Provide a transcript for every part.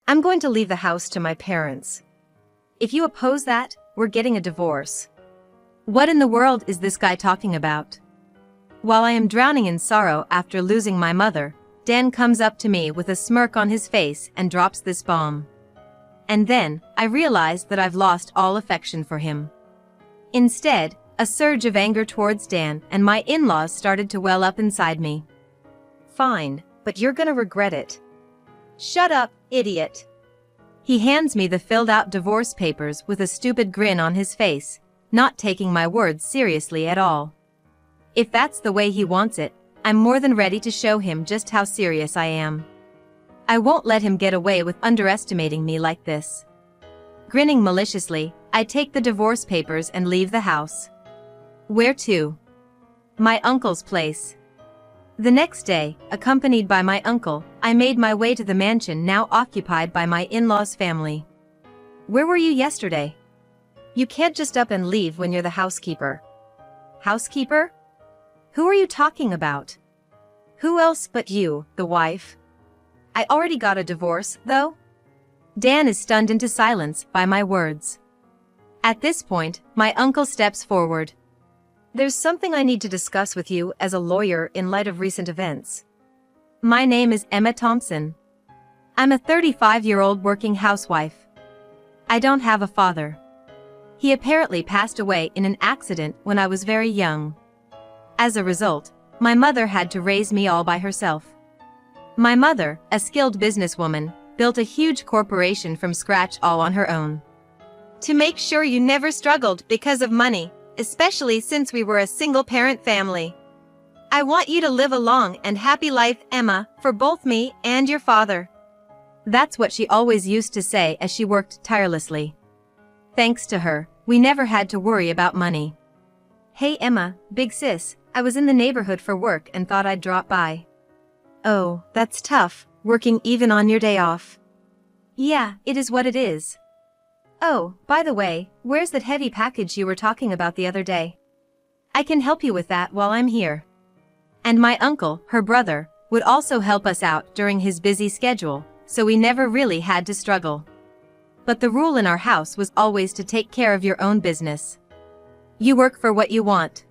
I'm going to leave the house to my parents. If you oppose that, we're getting a divorce. What in the world is this guy talking about? While I am drowning in sorrow after losing my mother, Dan comes up to me with a smirk on his face and drops this bomb. And then, I realize that I've lost all affection for him. Instead, a surge of anger towards Dan and my in-laws started to well up inside me. Fine, but you're gonna regret it. Shut up, idiot. He hands me the filled-out divorce papers with a stupid grin on his face, not taking my words seriously at all. If that's the way he wants it, I'm more than ready to show him just how serious I am. I won't let him get away with underestimating me like this. Grinning maliciously, I take the divorce papers and leave the house. Where to? My uncle's place. The next day, accompanied by my uncle, I made my way to the mansion now occupied by my in-laws' family. Where were you yesterday? You can't just up and leave when you're the housekeeper. Housekeeper? Who are you talking about? Who else but you, the wife? I already got a divorce, though. Dan is stunned into silence by my words. At this point, my uncle steps forward. There's something I need to discuss with you as a lawyer in light of recent events. My name is Emma Thompson. I'm a 35-year-old working housewife. I don't have a father. He apparently passed away in an accident when I was very young. As a result, my mother had to raise me all by herself. My mother, a skilled businesswoman, built a huge corporation from scratch all on her own. To make sure you never struggled because of money, especially since we were a single-parent family. I want you to live a long and happy life, Emma, for both me and your father. That's what she always used to say as she worked tirelessly. Thanks to her, we never had to worry about money. Hey Emma, big sis, I was in the neighborhood for work and thought I'd drop by. Oh, that's tough, working even on your day off. Yeah, it is what it is. Oh, by the way, where's that heavy package you were talking about the other day? I can help you with that while I'm here. And my uncle, her brother, would also help us out during his busy schedule, so we never really had to struggle. But the rule in our house was always to take care of your own business. You work for what you want.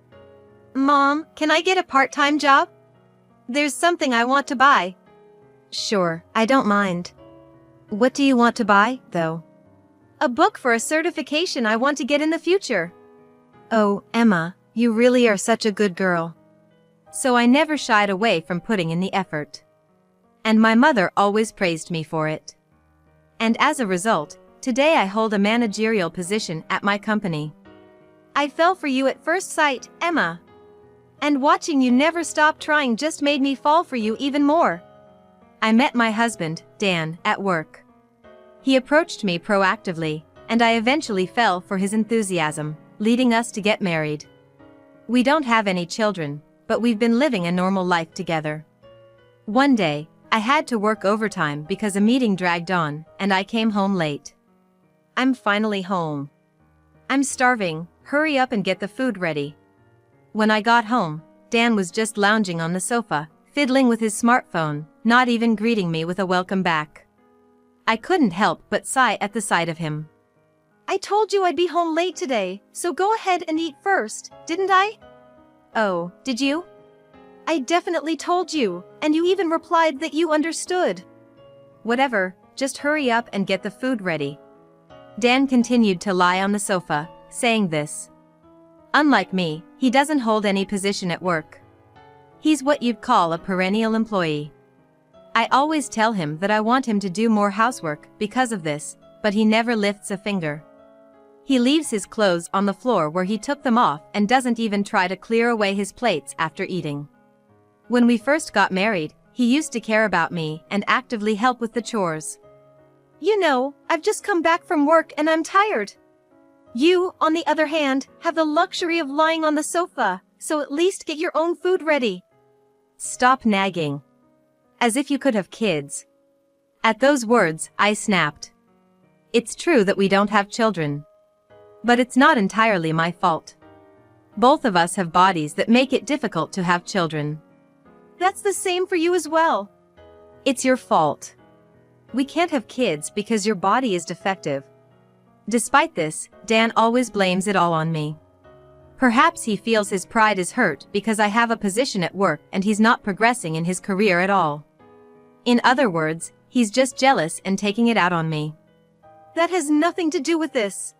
Mom, can I get a part-time job? There's something I want to buy. Sure, I don't mind. What do you want to buy, though? A book for a certification I want to get in the future. Oh, Emma, you really are such a good girl. So I never shied away from putting in the effort. And my mother always praised me for it. And as a result, today I hold a managerial position at my company. I fell for you at first sight, Emma. And watching you never stop trying just made me fall for you even more. I met my husband, Dan, at work. He approached me proactively, and I eventually fell for his enthusiasm, leading us to get married. We don't have any children, but we've been living a normal life together. One day, I had to work overtime because a meeting dragged on, and I came home late. I'm finally home. I'm starving, hurry up and get the food ready. When I got home, Dan was just lounging on the sofa, fiddling with his smartphone, not even greeting me with a welcome back. I couldn't help but sigh at the sight of him. I told you I'd be home late today, so go ahead and eat first, didn't I? Oh, did you? I definitely told you, and you even replied that you understood. Whatever, just hurry up and get the food ready. Dan continued to lie on the sofa, saying this. Unlike me, he doesn't hold any position at work. He's what you'd call a perennial employee. I always tell him that I want him to do more housework because of this, but he never lifts a finger. He leaves his clothes on the floor where he took them off and doesn't even try to clear away his plates after eating. When we first got married, he used to care about me and actively help with the chores. You know, I've just come back from work and I'm tired. You, on the other hand, have the luxury of lying on the sofa, so at least get your own food ready. Stop nagging. As if you could have kids. At those words, I snapped. It's true that we don't have children. But it's not entirely my fault. Both of us have bodies that make it difficult to have children. That's the same for you as well. It's your fault. We can't have kids because your body is defective. Despite this, Dan always blames it all on me. Perhaps he feels his pride is hurt because I have a position at work and he's not progressing in his career at all. In other words, he's just jealous and taking it out on me. That has nothing to do with this.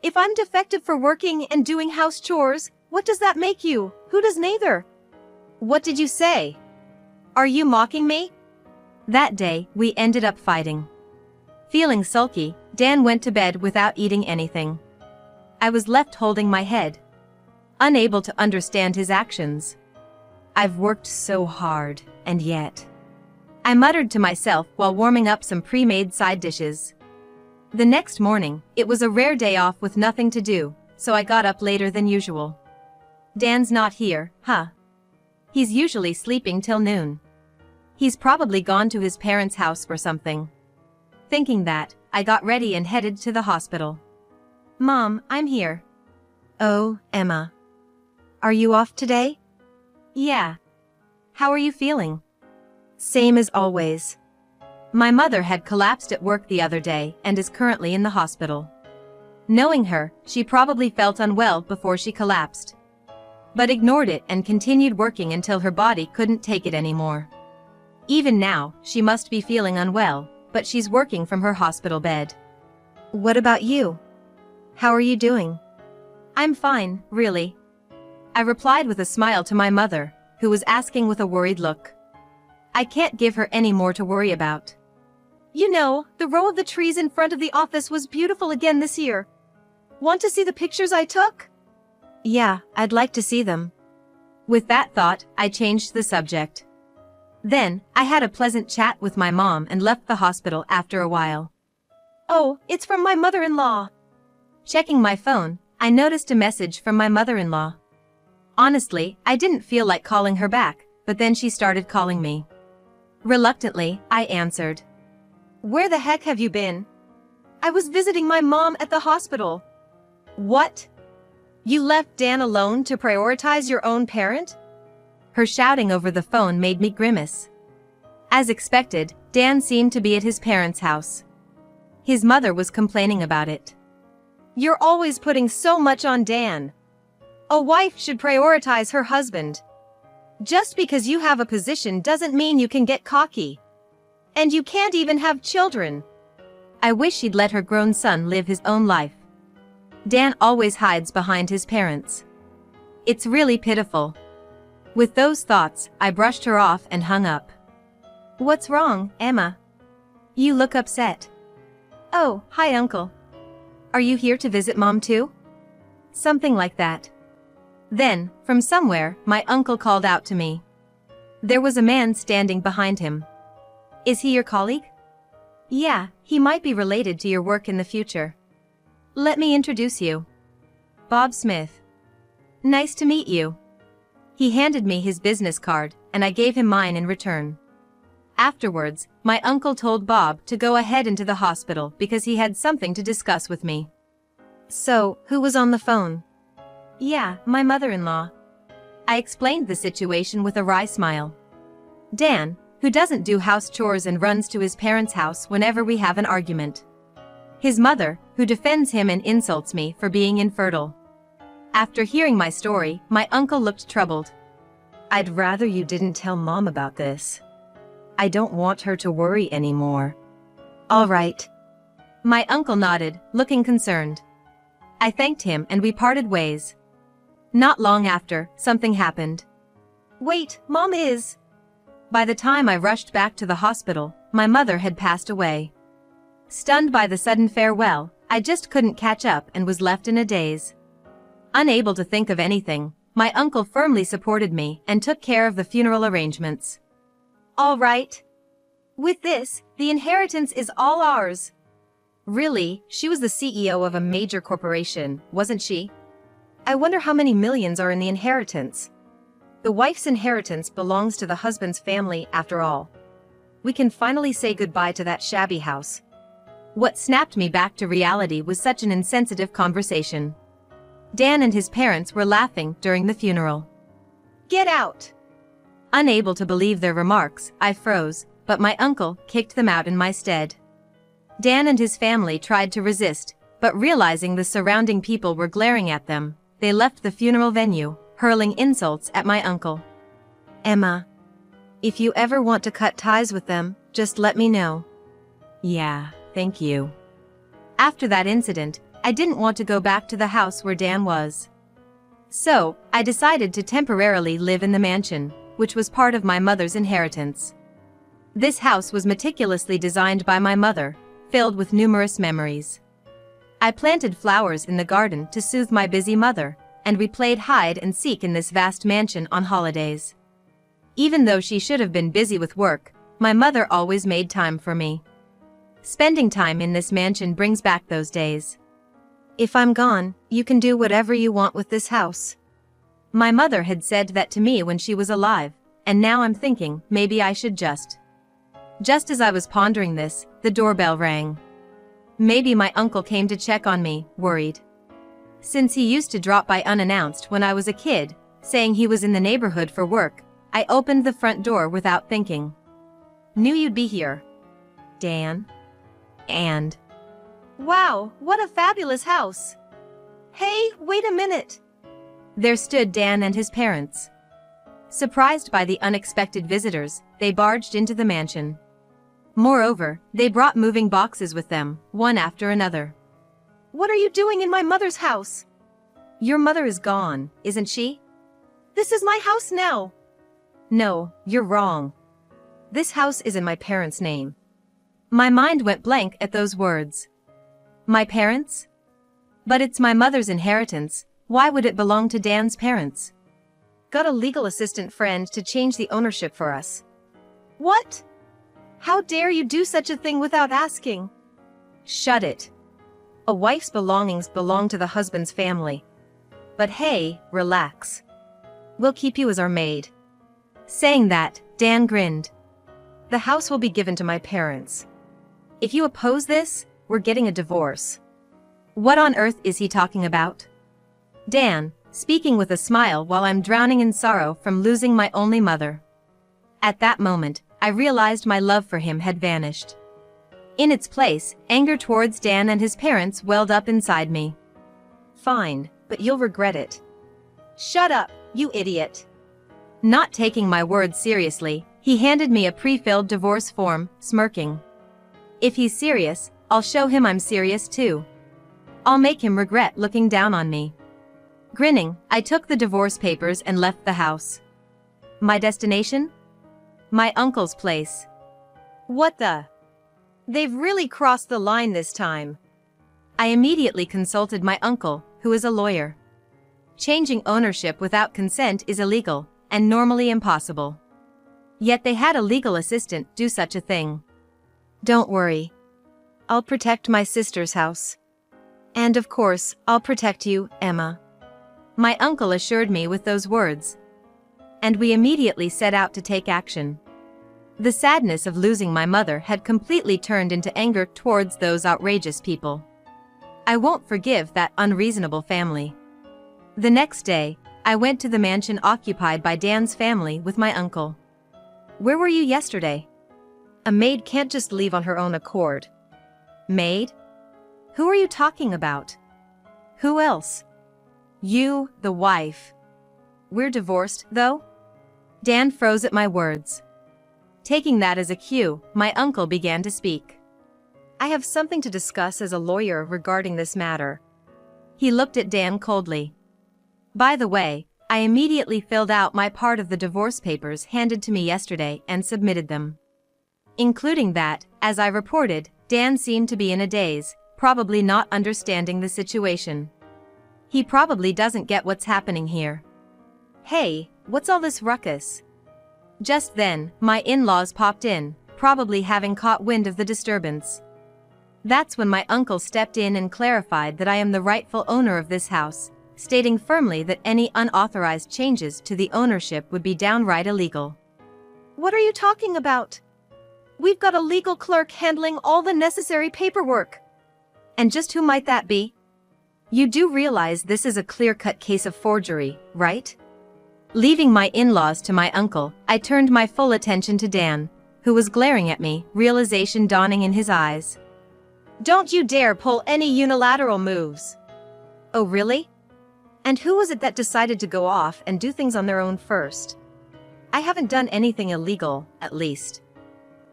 If I'm defective for working and doing house chores, what does that make you? Who does neither? What did you say? Are you mocking me? That day, we ended up fighting. Feeling sulky, Dan went to bed without eating anything. I was left holding my head, unable to understand his actions. I've worked so hard, and yet. I muttered to myself while warming up some pre-made side dishes. The next morning, it was a rare day off with nothing to do, so I got up later than usual. Dan's not here, huh? He's usually sleeping till noon. He's probably gone to his parents' house or something. Thinking that, I got ready and headed to the hospital. Mom, I'm here. Oh, Emma. Are you off today? Yeah. How are you feeling? Same as always. My mother had collapsed at work the other day and is currently in the hospital. Knowing her, she probably felt unwell before she collapsed, but ignored it and continued working until her body couldn't take it anymore. Even now, she must be feeling unwell, but she's working from her hospital bed. What about you? How are you doing? I'm fine, really. I replied with a smile to my mother, who was asking with a worried look. I can't give her any more to worry about. You know, the row of the trees in front of the office was beautiful again this year. Want to see the pictures I took? Yeah, I'd like to see them. With that thought, I changed the subject. Then, I had a pleasant chat with my mom and left the hospital after a while. Oh, it's from my mother-in-law. Checking my phone, I noticed a message from my mother-in-law. Honestly, I didn't feel like calling her back, but then she started calling me. Reluctantly, I answered. Where the heck have you been? I was visiting my mom at the hospital. What? You left Dan alone to prioritize your own parent? Her shouting over the phone made me grimace. As expected, Dan seemed to be at his parents' house. His mother was complaining about it. You're always putting so much on Dan. A wife should prioritize her husband. Just because you have a position doesn't mean you can get cocky. And you can't even have children. I wish he'd let her grown son live his own life. Dan always hides behind his parents. It's really pitiful. With those thoughts, I brushed her off and hung up. What's wrong, Emma? You look upset. Oh, hi Uncle. Are you here to visit Mom too? Something like that. Then, from somewhere, my uncle called out to me. There was a man standing behind him. Is he your colleague? Yeah, he might be related to your work in the future. Let me introduce you. Bob Smith. Nice to meet you. He handed me his business card, and I gave him mine in return. Afterwards, my uncle told Bob to go ahead into the hospital because he had something to discuss with me. So, who was on the phone? Yeah, my mother-in-law. I explained the situation with a wry smile. Dan, who doesn't do house chores and runs to his parents' house whenever we have an argument. His mother, who defends him and insults me for being infertile. After hearing my story, my uncle looked troubled. I'd rather you didn't tell Mom about this. I don't want her to worry anymore. All right. My uncle nodded, looking concerned. I thanked him and we parted ways. Not long after, something happened. Wait, Mom is... By the time I rushed back to the hospital, my mother had passed away. Stunned by the sudden farewell, I just couldn't catch up and was left in a daze. Unable to think of anything, my uncle firmly supported me and took care of the funeral arrangements. All right. With this, the inheritance is all ours. Really, she was the CEO of a major corporation, wasn't she? I wonder how many millions are in the inheritance. The wife's inheritance belongs to the husband's family after all. We can finally say goodbye to that shabby house. What snapped me back to reality was such an insensitive conversation. Dan and his parents were laughing during the funeral. Get out! Unable to believe their remarks, I froze, but my uncle kicked them out in my stead. Dan and his family tried to resist, but realizing the surrounding people were glaring at them, they left the funeral venue, hurling insults at my uncle. Emma, if you ever want to cut ties with them, just let me know. Yeah, thank you. After that incident, I didn't want to go back to the house where Dan was. So, I decided to temporarily live in the mansion, which was part of my mother's inheritance. This house was meticulously designed by my mother, filled with numerous memories. I planted flowers in the garden to soothe my busy mother, and we played hide and seek in this vast mansion on holidays. Even though she should have been busy with work, my mother always made time for me. Spending time in this mansion brings back those days. If I'm gone, you can do whatever you want with this house. My mother had said that to me when she was alive, and now I'm thinking maybe I should just. Just as I was pondering this, the doorbell rang. Maybe my uncle came to check on me, worried. Since he used to drop by unannounced when I was a kid, saying he was in the neighborhood for work, I opened the front door without thinking. Knew you'd be here. Dan. And. Wow, what a fabulous house. Hey, wait a minute. There stood Dan and his parents. Surprised by the unexpected visitors, they barged into the mansion. Moreover, they brought moving boxes with them, one after another. What are you doing in my mother's house? Your mother is gone, isn't she? This is my house now. No, you're wrong. This house is in my parents' name. My mind went blank at those words. My parents? But it's my mother's inheritance, why would it belong to Dan's parents? Got a legal assistant friend to change the ownership for us. What? How dare you do such a thing without asking? Shut it. A wife's belongings belong to the husband's family. But hey, relax. We'll keep you as our maid. Saying that, Dan grinned. The house will be given to my parents. If you oppose this, we're getting a divorce. What on earth is he talking about? Dan, speaking with a smile while I'm drowning in sorrow from losing my only mother. At that moment, I realized my love for him had vanished. In its place, anger towards Dan and his parents welled up inside me. Fine, but you'll regret it. Shut up, you idiot. Not taking my words seriously, he handed me a pre-filled divorce form, smirking. If he's serious, I'll show him I'm serious too. I'll make him regret looking down on me. Grinning, I took the divorce papers and left the house. My destination? My uncle's place. What the? They've really crossed the line this time. I immediately consulted my uncle, who is a lawyer. Changing ownership without consent is illegal, and normally impossible. Yet they had a legal assistant do such a thing. Don't worry. I'll protect my sister's house. And of course, I'll protect you, Emma. My uncle assured me with those words. And we immediately set out to take action. The sadness of losing my mother had completely turned into anger towards those outrageous people. I won't forgive that unreasonable family. The next day, I went to the mansion occupied by Dan's family with my uncle. Where were you yesterday? A maid can't just leave on her own accord. Maid? Who are you talking about? Who else? You, the wife. We're divorced, though? Dan froze at my words. Taking that as a cue, my uncle began to speak. I have something to discuss as a lawyer regarding this matter. He looked at Dan coldly. By the way, I immediately filled out my part of the divorce papers handed to me yesterday and submitted them. Including that, as I reported, Dan seemed to be in a daze, probably not understanding the situation. He probably doesn't get what's happening here. Hey, what's all this ruckus? Just then, my in-laws popped in, probably having caught wind of the disturbance. That's when my uncle stepped in and clarified that I am the rightful owner of this house, stating firmly that any unauthorized changes to the ownership would be downright illegal. What are you talking about? We've got a legal clerk handling all the necessary paperwork. And just who might that be? You do realize this is a clear-cut case of forgery, right? Leaving my in-laws to my uncle, I turned my full attention to Dan, who who was glaring at me, realization dawning in his eyes. "Don't you dare pull any unilateral moves." "Oh really? And who was it that decided to go off and do things on their own first?" "I haven't done anything illegal, at least."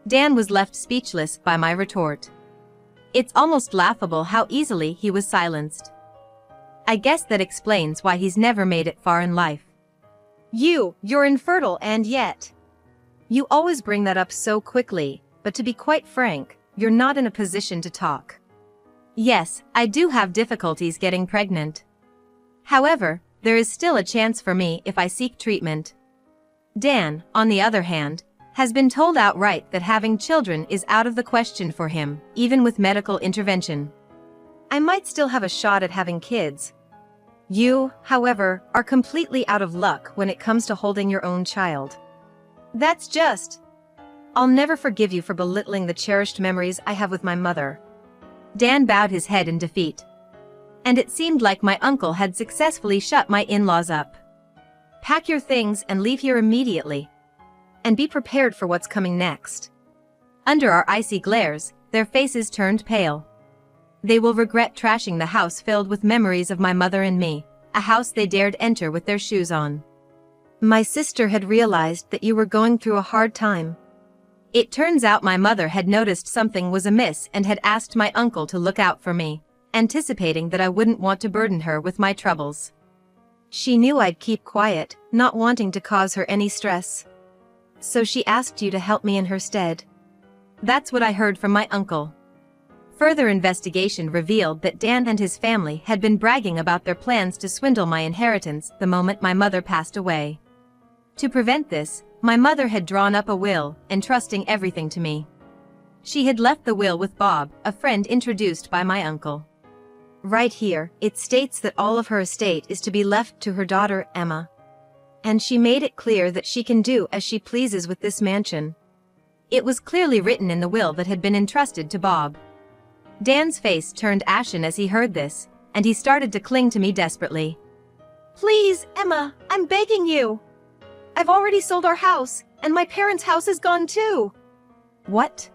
Dan was left speechless by my retort. It's almost laughable how easily he was silenced. I guess that explains why he's never made it far in life. You're infertile, and yet. You always bring that up so quickly, but to be quite frank, you're not in a position to talk. Yes, I do have difficulties getting pregnant. However, there is still a chance for me if I seek treatment. Dan, on the other hand, has been told outright that having children is out of the question for him, even with medical intervention. I might still have a shot at having kids. You, however, are completely out of luck when it comes to holding your own child. That's just. I'll never forgive you for belittling the cherished memories I have with my mother. Dan bowed his head in defeat. And it seemed like my uncle had successfully shut my in-laws up. Pack your things and leave here immediately. And be prepared for what's coming next. Under our icy glares, their faces turned pale. They will regret trashing the house filled with memories of my mother and me, a house they dared enter with their shoes on. My sister had realized that you were going through a hard time. It turns out my mother had noticed something was amiss and had asked my uncle to look out for me, anticipating that I wouldn't want to burden her with my troubles. She knew I'd keep quiet, not wanting to cause her any stress. So she asked you to help me in her stead. That's what I heard from my uncle. Further investigation revealed that Dan and his family had been bragging about their plans to swindle my inheritance the moment my mother passed away. To prevent this, my mother had drawn up a will, entrusting everything to me. She had left the will with Bob, a friend introduced by my uncle. Right here, it states that all of her estate is to be left to her daughter, Emma. And she made it clear that she can do as she pleases with this mansion. It was clearly written in the will that had been entrusted to Bob. Dan's face turned ashen as he heard this, and he started to cling to me desperately. "Please, Emma, I'm begging you. I've already sold our house, and my parents' house is gone too." "What?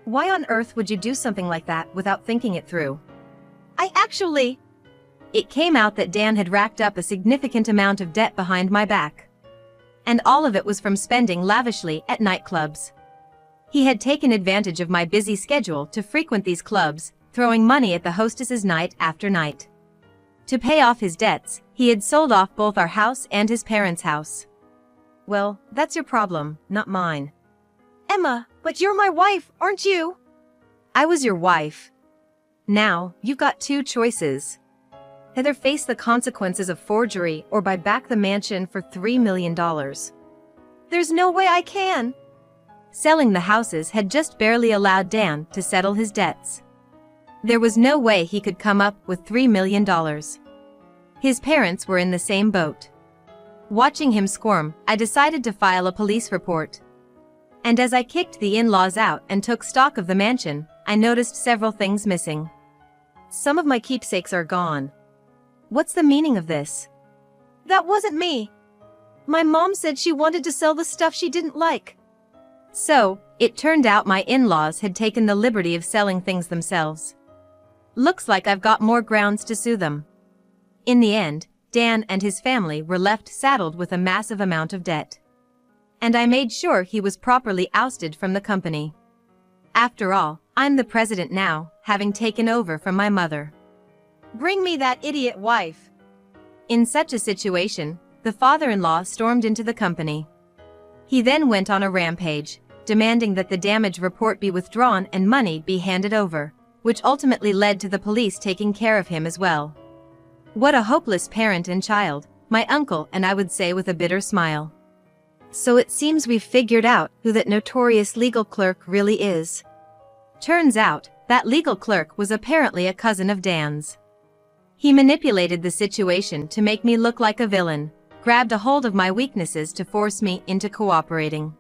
Why on earth would you do something like that without thinking it through?" It came out that Dan had racked up a significant amount of debt behind my back. And all of it was from spending lavishly at nightclubs. He had taken advantage of my busy schedule to frequent these clubs, throwing money at the hostesses night after night. To pay off his debts, he had sold off both our house and his parents' house. Well, that's your problem, not mine. "Emma, but you're my wife, aren't you?" "I was your wife. Now, you've got two choices. Either face the consequences of forgery or buy back the mansion for $3 million. "There's no way I can." Selling the houses had just barely allowed Dan to settle his debts. There was no way he could come up with $3 million. His parents were in the same boat. Watching him squirm, I decided to file a police report. And as I kicked the in-laws out and took stock of the mansion, I noticed several things missing. Some of my keepsakes are gone. What's the meaning of this? "That wasn't me. My mom said she wanted to sell the stuff she didn't like." So, it turned out my in-laws had taken the liberty of selling things themselves. Looks like I've got more grounds to sue them. In the end, Dan and his family were left saddled with a massive amount of debt. And I made sure he was properly ousted from the company. After all, I'm the president now, having taken over from my mother. "Bring me that idiot wife." In such a situation, the father-in-law stormed into the company. He then went on a rampage, demanding that the damage report be withdrawn and money be handed over, which ultimately led to the police taking care of him as well. What a hopeless parent and child, my uncle and I would say with a bitter smile. So it seems we've figured out who that notorious legal clerk really is. Turns out, that legal clerk was apparently a cousin of Dan's. He manipulated the situation to make me look like a villain, grabbed a hold of my weaknesses to force me into cooperating.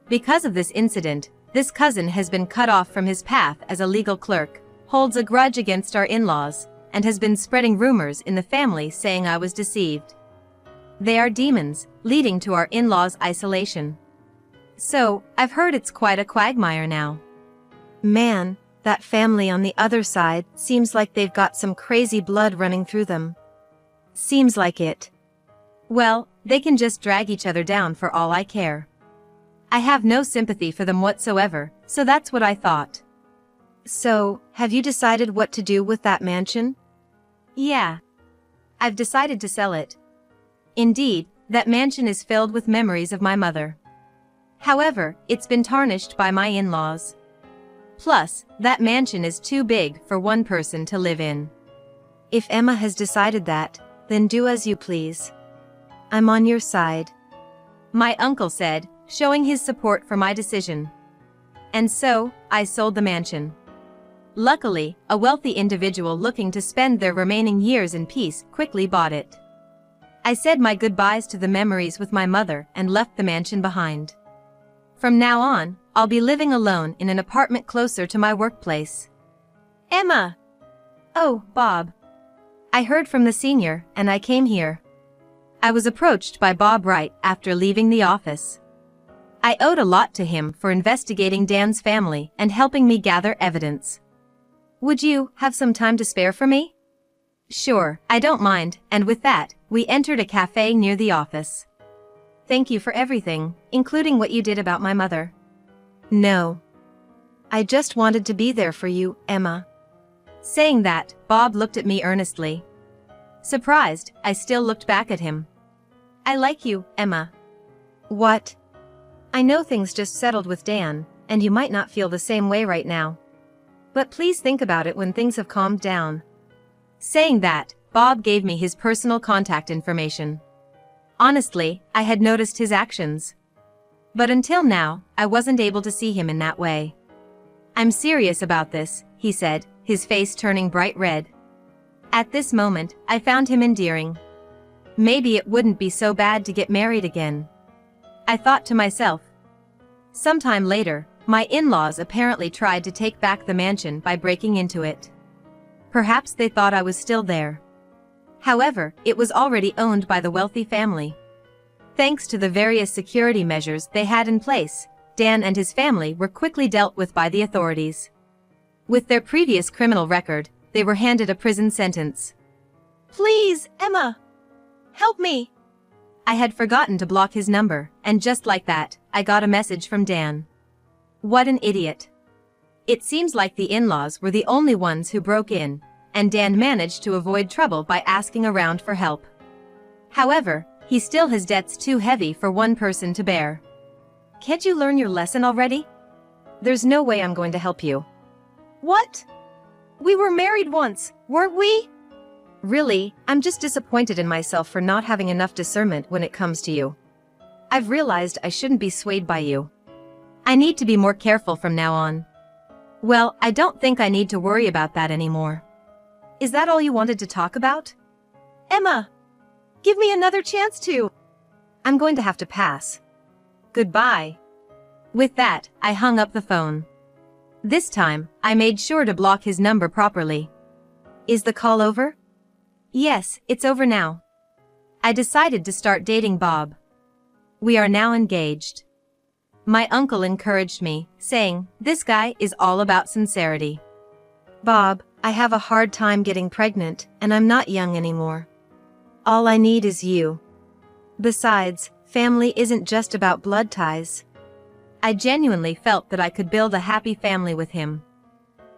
Because of this incident, this cousin has been cut off from his path as a legal clerk, holds a grudge against our in-laws, and has been spreading rumors in the family saying I was deceived. They are demons, leading to our in-laws' isolation. So, I've heard it's quite a quagmire now. Man, that family on the other side seems like they've got some crazy blood running through them. Seems like it. Well, they can just drag each other down for all I care. I have no sympathy for them whatsoever, so that's what I thought. So, have you decided what to do with that mansion? Yeah. I've decided to sell it. Indeed, that mansion is filled with memories of my mother. However, it's been tarnished by my in-laws. Plus, that mansion is too big for one person to live in. If Emma has decided that, then do as you please. I'm on your side, my uncle said, showing his support for my decision. And so, I sold the mansion. Luckily, a wealthy individual looking to spend their remaining years in peace quickly bought it. I said my goodbyes to the memories with my mother and left the mansion behind. From now on, I'll be living alone in an apartment closer to my workplace. Emma! Oh, Bob. I heard from the senior, and I came here. I was approached by Bob right after leaving the office. I owed a lot to him for investigating Dan's family and helping me gather evidence. Would you have some time to spare for me? Sure, I don't mind, and with that, we entered a cafe near the office. Thank you for everything, including what you did about my mother. No. I just wanted to be there for you, Emma. Saying that, Bob looked at me earnestly. Surprised, I still looked back at him. I like you, Emma. What? I know things just settled with Dan, and you might not feel the same way right now. But please think about it when things have calmed down. Saying that, Bob gave me his personal contact information. Honestly, I had noticed his actions. But until now, I wasn't able to see him in that way. I'm serious about this, he said, his face turning bright red. At this moment, I found him endearing. Maybe it wouldn't be so bad to get married again. I thought to myself. Sometime later, my in-laws apparently tried to take back the mansion by breaking into it. Perhaps they thought I was still there. However, it was already owned by the wealthy family. Thanks to the various security measures they had in place, Dan and his family were quickly dealt with by the authorities. With their previous criminal record, they were handed a prison sentence. Please, Emma! Help me! I had forgotten to block his number, and just like that, I got a message from Dan. What an idiot. It seems like the in-laws were the only ones who broke in, and Dan managed to avoid trouble by asking around for help. However, he still has debts too heavy for one person to bear. Can't you learn your lesson already? There's no way I'm going to help you. What? We were married once, weren't we? Really, I'm just disappointed in myself for not having enough discernment when it comes to you. I've realized I shouldn't be swayed by you. I need to be more careful from now on. Well, I don't think I need to worry about that anymore. Is that all you wanted to talk about? Emma! Give me another chance to. I'm going to have to pass. Goodbye. With that, I hung up the phone. This time, I made sure to block his number properly. Is the call over? Yes, it's over now. I decided to start dating Bob. We are now engaged. My uncle encouraged me, saying, "This guy is all about sincerity." Bob, I have a hard time getting pregnant, and I'm not young anymore. All I need is you. Besides, family isn't just about blood ties. I genuinely felt that I could build a happy family with him.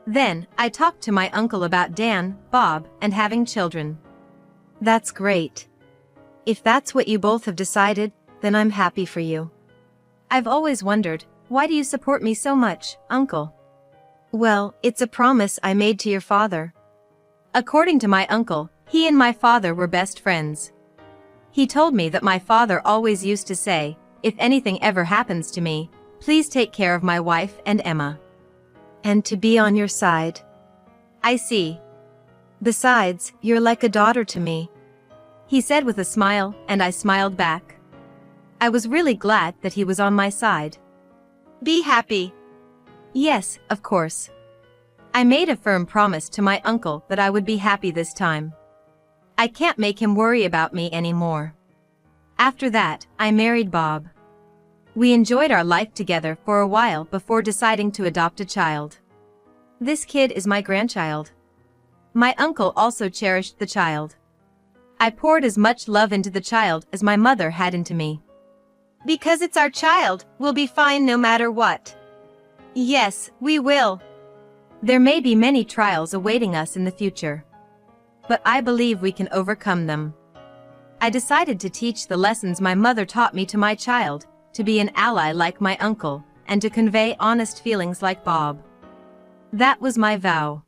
Then, I talked to my uncle about Dan, Bob, and having children. That's great. If that's what you both have decided, then I'm happy for you. I've always wondered, why do you support me so much, Uncle? Well, it's a promise I made to your father. According to my uncle, he and my father were best friends. He told me that my father always used to say, "If anything ever happens to me, please take care of my wife and Emma." And to be on your side. I see. Besides, you're like a daughter to me. He said with a smile, and I smiled back. I was really glad that he was on my side. Be happy. Yes, of course. I made a firm promise to my uncle that I would be happy this time. I can't make him worry about me anymore. After that, I married Bob. We enjoyed our life together for a while before deciding to adopt a child. This kid is my grandchild. My uncle also cherished the child. I poured as much love into the child as my mother had into me. Because it's our child, we'll be fine no matter what. Yes, we will. There may be many trials awaiting us in the future, but I believe we can overcome them. I decided to teach the lessons my mother taught me to my child, to be an ally like my uncle, and to convey honest feelings like Bob. That was my vow.